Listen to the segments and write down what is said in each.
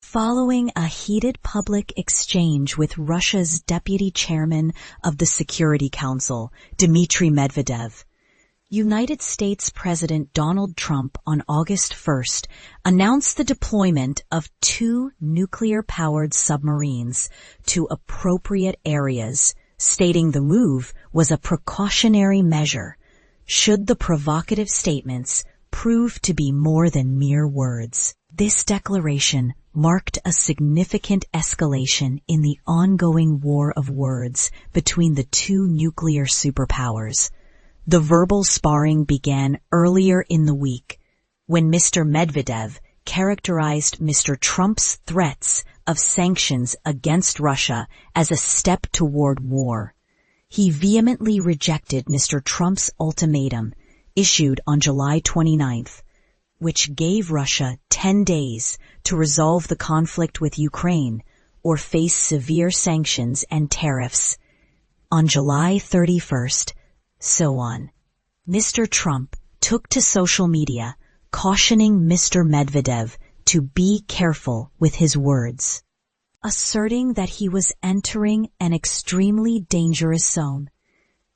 following a heated public exchange with Russia's deputy chairman of the Security Council, Dmitry Medvedev. United States President Donald Trump on August 1st announced the deployment of 2 nuclear-powered submarines to appropriate areas, stating the move was a precautionary measure should the provocative statements prove to be more than mere words. This declaration marked a significant escalation in the ongoing war of words between the 2 nuclear superpowers. The verbal sparring began earlier in the week when Mr. Medvedev characterized Mr. Trump's threats of sanctions against Russia as a step toward war. He vehemently rejected Mr. Trump's ultimatum issued on July 29th, which gave Russia 10 days to resolve the conflict with Ukraine or face severe sanctions and tariffs. On July 31st, so on. Mr. Trump took to social media, cautioning Mr. Medvedev to be careful with his words, asserting that he was entering an extremely dangerous zone.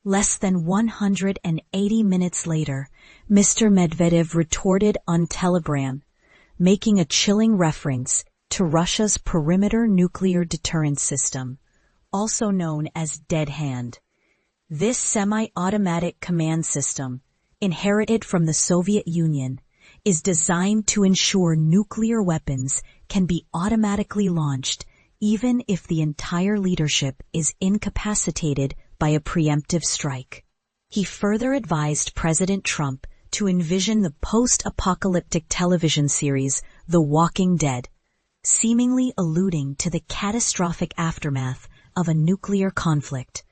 Less than 180 minutes later, Mr. Medvedev retorted on Telegram, making a chilling reference to Russia's perimeter nuclear deterrence system, also known as Dead Hand. This semi-automatic command system, inherited from the Soviet Union, is designed to ensure nuclear weapons can be automatically launched even if the entire leadership is incapacitated by a preemptive strike. He further advised President Trump to envision the post-apocalyptic television series The Walking Dead, seemingly alluding to the catastrophic aftermath of a nuclear conflict.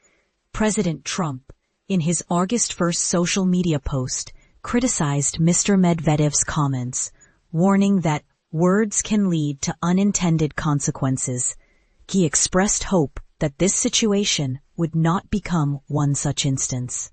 President Trump, in his August 1st social media post, criticized Mr. Medvedev's comments, warning that words can lead to unintended consequences. He expressed hope that this situation would not become one such instance.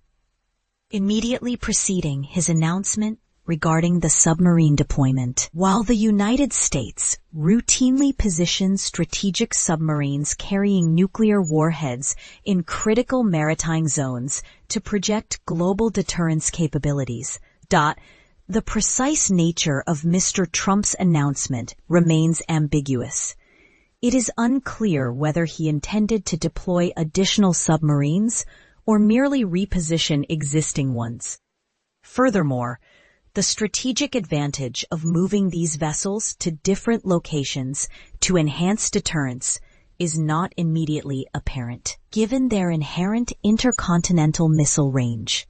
Immediately preceding his announcement regarding the submarine deployment, while the United States routinely positions strategic submarines carrying nuclear warheads in critical maritime zones to project global deterrence capabilities, the precise nature of Mr. Trump's announcement remains ambiguous. It is unclear whether he intended to deploy additional submarines or merely reposition existing ones. Furthermore, the strategic advantage of moving these vessels to different locations to enhance deterrence is not immediately apparent, given their inherent intercontinental missile range.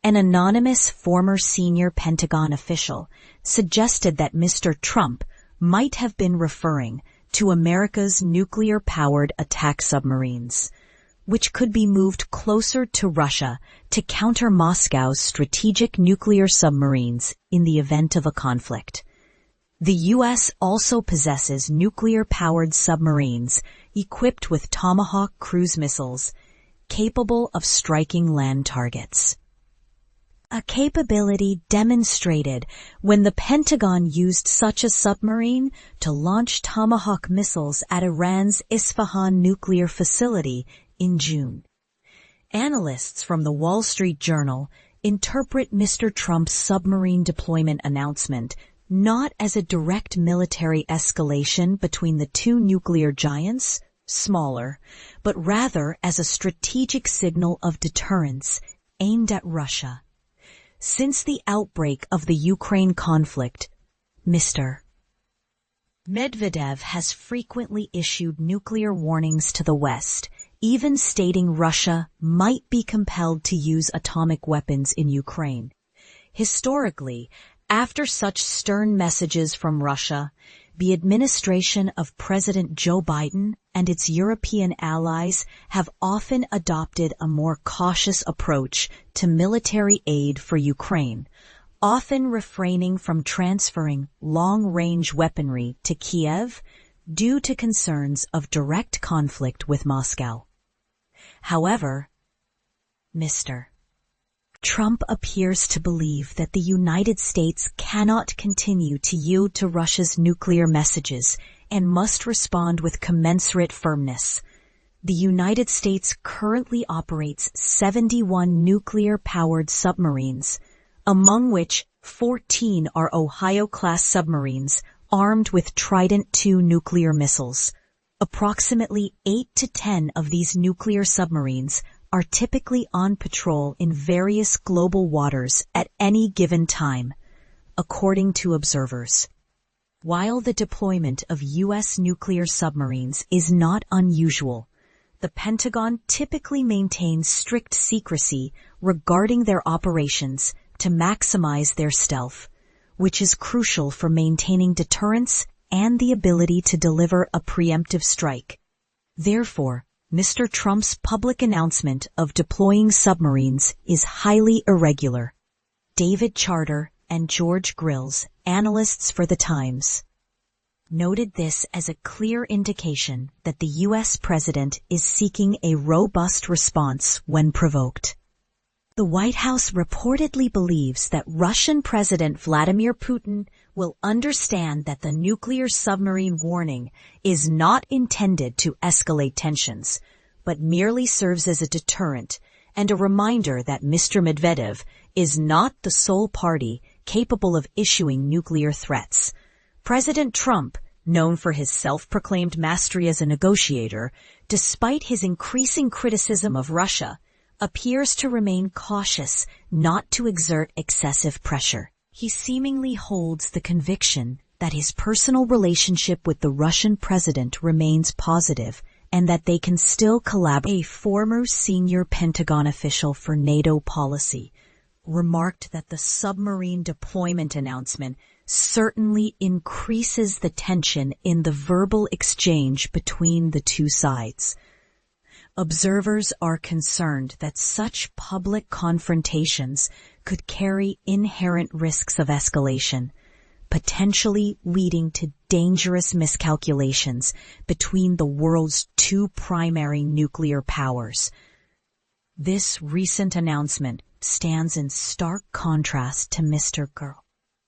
An anonymous former senior Pentagon official suggested that Mr. Trump might have been referring to America's nuclear-powered attack submarines, which could be moved closer to Russia to counter Moscow's strategic nuclear submarines in the event of a conflict. The U.S. also possesses nuclear-powered submarines equipped with Tomahawk cruise missiles capable of striking land targets. A capability demonstrated when the Pentagon used such a submarine to launch Tomahawk missiles at Iran's Isfahan nuclear facility in June. Analysts from the Wall Street Journal interpret Mr. Trump's submarine deployment announcement not as a direct military escalation between the 2 nuclear giants, smaller, but rather as a strategic signal of deterrence aimed at Russia. Since the outbreak of the Ukraine conflict, Mr. Medvedev has frequently issued nuclear warnings to the West, even stating Russia might be compelled to use atomic weapons in Ukraine. Historically, after such stern messages from Russia, the administration of President Joe Biden and its European allies have often adopted a more cautious approach to military aid for Ukraine, often refraining from transferring long-range weaponry to Kiev due to concerns of direct conflict with Moscow. However, Mr. Trump appears to believe that the United States cannot continue to yield to Russia's nuclear messages and must respond with commensurate firmness. The United States currently operates 71 nuclear-powered submarines, among which 14 are Ohio-class submarines armed with Trident II nuclear missiles. Approximately 8 to 10 of these nuclear submarines are typically on patrol in various global waters at any given time, according to observers. While the deployment of U.S. nuclear submarines is not unusual, the Pentagon typically maintains strict secrecy regarding their operations to maximize their stealth, which is crucial for maintaining deterrence and the ability to deliver a preemptive strike. Therefore, Mr. Trump's public announcement of deploying submarines is highly irregular. David Charter and George Grills, analysts for The Times, noted this as a clear indication that the U.S. president is seeking a robust response when provoked. The White House reportedly believes that Russian President Vladimir Putin will understand that the nuclear submarine warning is not intended to escalate tensions, but merely serves as a deterrent and a reminder that Mr. Medvedev is not the sole party capable of issuing nuclear threats. President Trump, known for his self-proclaimed mastery as a negotiator, despite his increasing criticism of Russia, appears to remain cautious not to exert excessive pressure. He seemingly holds the conviction that his personal relationship with the Russian president remains positive and that they can still collaborate. A former senior Pentagon official for NATO policy remarked that the submarine deployment announcement certainly increases the tension in the verbal exchange between the two sides. Observers are concerned that such public confrontations could carry inherent risks of escalation, potentially leading to dangerous miscalculations between the world's two primary nuclear powers. This recent announcement stands in stark contrast to Mr.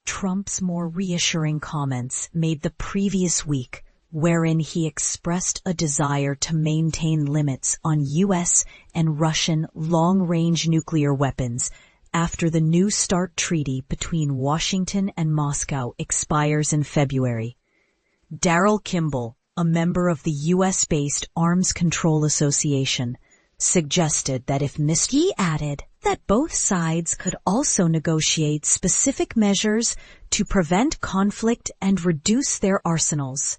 Trump's more reassuring comments made the previous week, wherein he expressed a desire to maintain limits on U.S. and Russian long-range nuclear weapons after the New START treaty between Washington and Moscow expires in February. Daryl Kimball, a member of the U.S.-based Arms Control Association, suggested that if He added that both sides could also negotiate specific measures to prevent conflict and reduce their arsenals.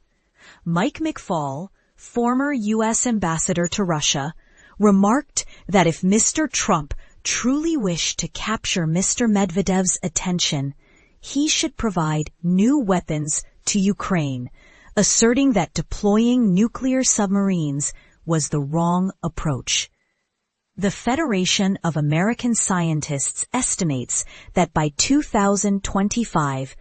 Mike McFaul, former U.S. ambassador to Russia, remarked that if Mr. Trump truly wished to capture Mr. Medvedev's attention, he should provide new weapons to Ukraine, asserting that deploying nuclear submarines was the wrong approach. The Federation of American Scientists estimates that by 2025,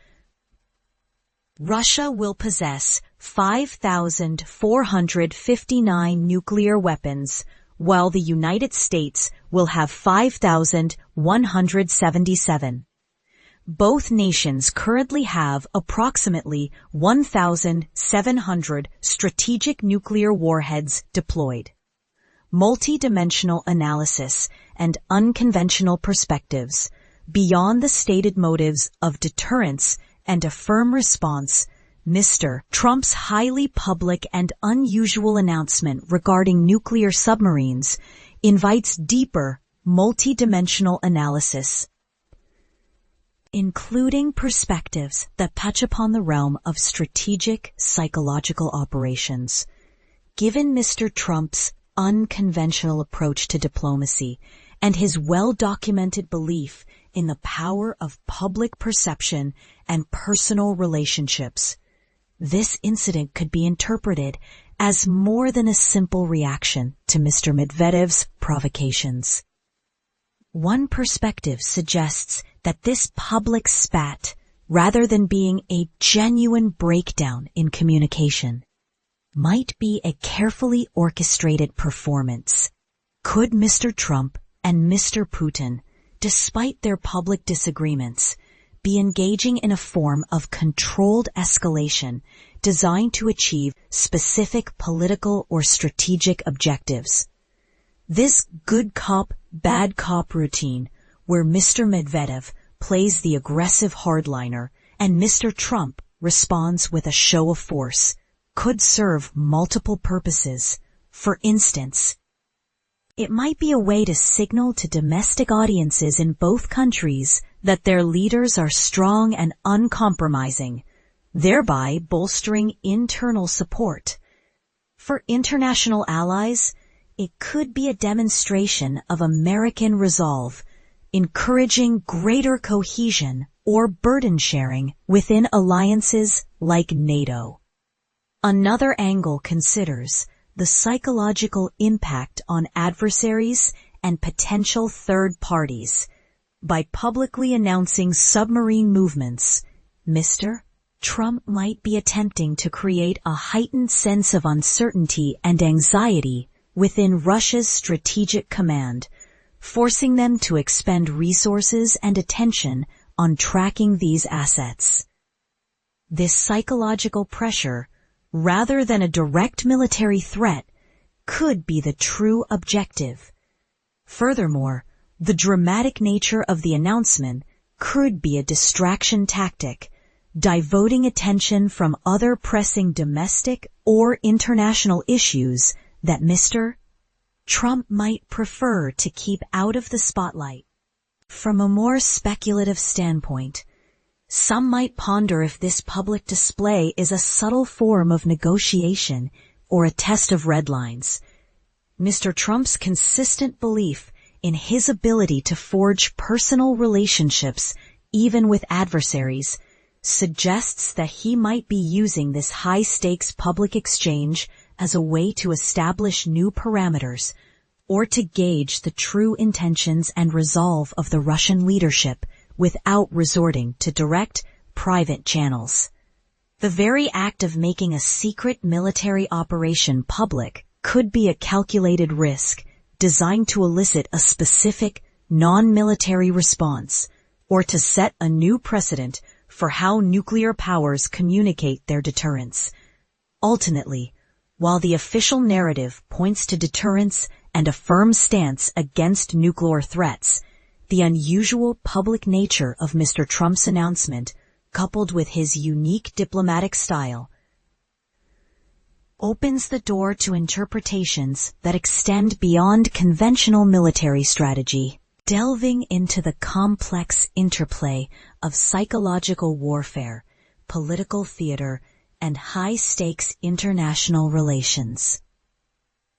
Russia will possess 5,459 nuclear weapons, while the United States will have 5,177. Both nations currently have approximately 1,700 strategic nuclear warheads deployed. Multi-dimensional analysis and unconventional perspectives, beyond the stated motives of deterrence and a firm response, Mr. Trump's highly public and unusual announcement regarding nuclear submarines invites deeper, multi-dimensional analysis, including perspectives that touch upon the realm of strategic psychological operations. Given Mr. Trump's unconventional approach to diplomacy and his well-documented belief in the power of public perception and personal relationships, this incident could be interpreted as more than a simple reaction to Mr. Medvedev's provocations. One perspective suggests that this public spat, rather than being a genuine breakdown in communication, might be a carefully orchestrated performance. Could Mr. Trump and Mr. Putin, despite their public disagreements, be engaging in a form of controlled escalation designed to achieve specific political or strategic objectives. This good cop, bad cop routine, where Mr. Medvedev plays the aggressive hardliner and Mr. Trump responds with a show of force, could serve multiple purposes. For instance, it might be a way to signal to domestic audiences in both countries that their leaders are strong and uncompromising, thereby bolstering internal support. For international allies, it could be a demonstration of American resolve, encouraging greater cohesion or burden sharing within alliances like NATO. Another angle considers the psychological impact on adversaries and potential third parties. By publicly announcing submarine movements, Mr. Trump might be attempting to create a heightened sense of uncertainty and anxiety within Russia's strategic command, forcing them to expend resources and attention on tracking these assets. This psychological pressure, rather than a direct military threat, could be the true objective. Furthermore, the dramatic nature of the announcement could be a distraction tactic, diverting attention from other pressing domestic or international issues that Mr. Trump might prefer to keep out of the spotlight. From a more speculative standpoint, some might ponder if this public display is a subtle form of negotiation or a test of red lines. Mr. Trump's consistent belief in his ability to forge personal relationships, even with adversaries, suggests that he might be using this high-stakes public exchange as a way to establish new parameters or to gauge the true intentions and resolve of the Russian leadership without resorting to direct, private channels. The very act of making a secret military operation public could be a calculated risk designed to elicit a specific, non-military response or to set a new precedent for how nuclear powers communicate their deterrence. Ultimately, while the official narrative points to deterrence and a firm stance against nuclear threats, the unusual public nature of Mr. Trump's announcement, coupled with his unique diplomatic style, opens the door to interpretations that extend beyond conventional military strategy, delving into the complex interplay of psychological warfare, political theater, and high-stakes international relations.